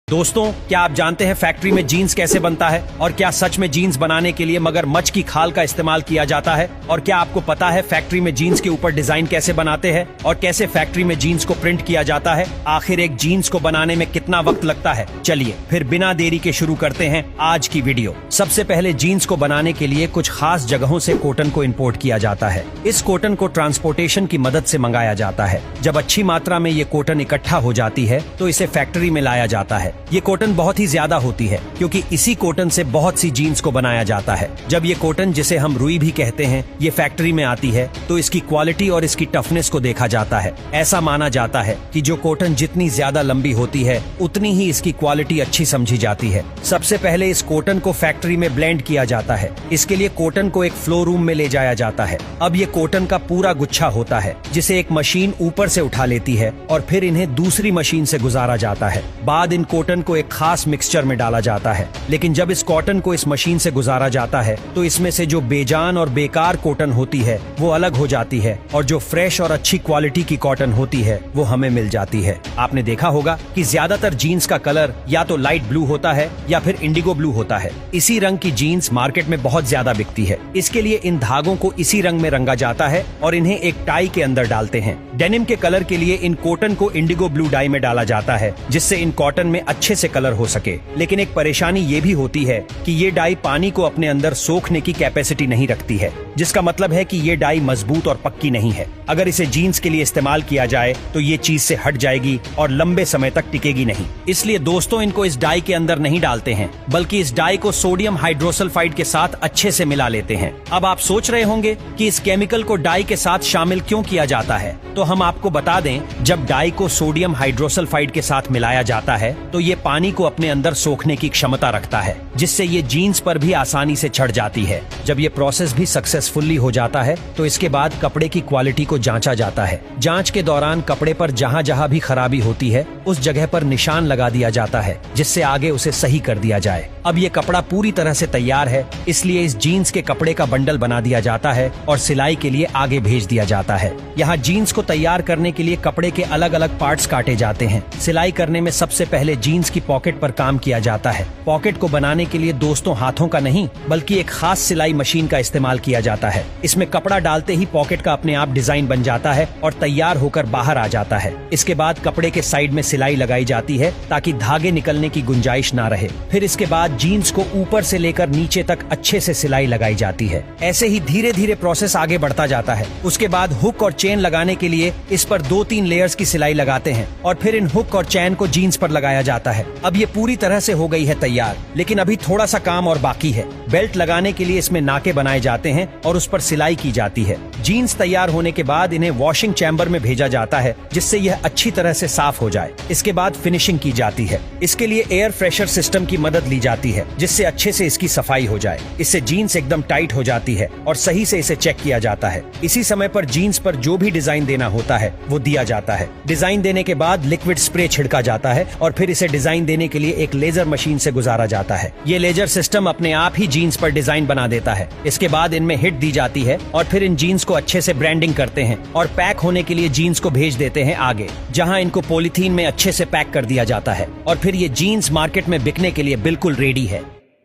दोस्तों, क्या आप जानते हैं फैक्ट्री में जीन्स कैसे बनता है और क्या सच में जीन्स बनाने के लिए मगरमच्छ की खाल का इस्तेमाल किया जाता है? और क्या आपको पता है फैक्ट्री में जीन्स के ऊपर डिजाइन कैसे बनाते हैं और कैसे फैक्ट्री में जीन्स को प्रिंट किया जाता है? आखिर एक जीन्स को बनाने में कितना वक्त लगता है? चलिए फिर बिना देरी के शुरू करते हैं आज की वीडियो। सबसे पहले जीन्स को बनाने के लिए कुछ खास जगहों से कॉटन को इम्पोर्ट किया जाता है। इस कॉटन को ट्रांसपोर्टेशन की मदद से मंगाया जाता है। जब अच्छी मात्रा में ये कॉटन इकट्ठा हो जाती है तो इसे फैक्ट्री में लाया जाता है। ये कॉटन बहुत ही ज्यादा होती है क्योंकि इसी कॉटन से बहुत सी जीन्स को बनाया जाता है। जब ये कॉटन, जिसे हम रुई भी कहते हैं, ये फैक्ट्री में आती है तो इसकी क्वालिटी और इसकी टफनेस को देखा जाता है। ऐसा माना जाता है कि जो कॉटन जितनी ज्यादा लंबी होती है उतनी ही इसकी क्वालिटी अच्छी समझी जाती है। सबसे पहले इस कॉटन को फैक्ट्री में ब्लेंड किया जाता है। इसके लिए कॉटन को एक फ्लो रूम में ले जाया जाता है। अब ये कॉटन का पूरा गुच्छा होता है जिसे एक मशीन ऊपर से उठा लेती है और फिर इन्हें दूसरी मशीन से गुजारा जाता है। बाद इन कॉटन को एक खास मिक्सचर में डाला जाता है। लेकिन जब इस कॉटन को इस मशीन से गुजारा जाता है तो इसमें से जो बेजान और बेकार कॉटन होती है वो अलग हो जाती है और जो फ्रेश और अच्छी क्वालिटी की कॉटन होती है वो हमें मिल जाती है। आपने देखा होगा कि ज्यादातर जीन्स का कलर या तो लाइट ब्लू होता है या फिर इंडिगो ब्लू होता है। इसी रंग की जीन्स मार्केट में बहुत ज्यादा बिकती है। इसके लिए इन धागों को इसी रंग में रंगा जाता है और इन्हें एक टाई के अंदर डालते हैं। डेनिम के कलर के लिए इन कॉटन को इंडिगो ब्लू डाई में डाला जाता है जिससे इन कॉटन में अच्छे से कलर हो सके। लेकिन एक परेशानी ये भी होती है कि ये डाई पानी को अपने अंदर सोखने की कैपेसिटी नहीं रखती है, जिसका मतलब है कि ये डाई मजबूत और पक्की नहीं है। अगर इसे जीन्स के लिए इस्तेमाल किया जाए तो ये चीज से हट जाएगी और लंबे समय तक टिकेगी नहीं। इसलिए दोस्तों, इनको इस डाई के अंदर नहीं डालते हैं बल्कि इस डाई को सोडियम हाइड्रोसल्फाइड के साथ अच्छे से मिला लेते हैं। अब आप सोच रहे होंगे कि इस केमिकल को डाई के साथ शामिल क्यों किया जाता है, तो हम आपको बता दें, जब डाई को सोडियम हाइड्रोसल्फाइड के साथ मिलाया जाता है तो ये पानी को अपने अंदर सोखने की क्षमता रखता है, जिससे ये जीन्स पर भी आसानी से चढ़ जाती है। जब ये प्रोसेस भी सक्सेसफुली हो जाता है तो इसके बाद कपड़े की क्वालिटी को जांचा जाता है। जांच के दौरान कपड़े पर जहां जहां भी खराबी होती है उस जगह पर निशान लगा दिया जाता है जिससे आगे उसे सही कर दिया जाए। अब ये कपड़ा पूरी तरह से तैयार है, इसलिए इस जीन्स के कपड़े का बंडल बना दिया जाता है और सिलाई के लिए आगे भेज दिया जाता है। यहाँ जीन्स को तैयार करने के लिए कपड़े के अलग अलग पार्ट्स काटे जाते हैं। सिलाई करने में सबसे पहले जीन्स की पॉकेट पर काम किया जाता है। पॉकेट को बनाने के लिए दोस्तों हाथों का नहीं बल्कि एक खास सिलाई मशीन का इस्तेमाल किया जाता है। इसमें कपड़ा डालते ही पॉकेट का अपने आप डिजाइन बन जाता है और तैयार होकर बाहर आ जाता है। इसके बाद कपड़े के साइड में सिलाई लगाई जाती है ताकि धागे निकलने की गुंजाइश ना रहे। फिर इसके बाद जीन्स को ऊपर से लेकर नीचे तक अच्छे से सिलाई लगाई जाती है। ऐसे ही धीरे धीरे प्रोसेस आगे बढ़ता जाता है। उसके बाद हुक और चेन लगाने के लिए इस पर 2-3 लेयर्स की सिलाई लगाते हैं और फिर इन हुक और चैन को जीन्स पर लगाया जाता है। अब ये पूरी तरह से हो गई है तैयार, लेकिन अभी थोड़ा सा काम और बाकी है। बेल्ट लगाने के लिए इसमें नाके बनाए जाते हैं और उस पर सिलाई की जाती है। जीन्स तैयार होने के बाद इन्हें वॉशिंग चैम्बर में भेजा जाता है जिससे यह अच्छी तरह से साफ हो जाए। इसके बाद फिनिशिंग की जाती है। इसके लिए एयर फ्रेशर सिस्टम की मदद ली जाती है जिससे अच्छे से इसकी सफाई हो जाए। इससे जीन्स एकदम टाइट हो जाती है और सही से इसे चेक किया जाता है। इसी समय पर जीन्स पर जो भी डिजाइन देना होता है वो दिया जाता है। डिजाइन देने के बाद लिक्विड स्प्रे छिड़का जाता है और फिर इसे डिजाइन देने के लिए एक लेजर मशीन से गुजारा जाता है। ये लेजर सिस्टम अपने आप ही जीन्स पर डिजाइन बना देता है। इसके बाद इनमें हिट दी जाती है और फिर इन जीन्स को अच्छे से ब्रांडिंग करते हैं और पैक होने के लिए जीन्स को भेज देते हैं आगे, जहां इनको पॉलीथीन में अच्छे से पैक कर दिया जाता है और फिर ये जीन्स मार्केट में बिकने के लिए बिल्कुल रेडी है।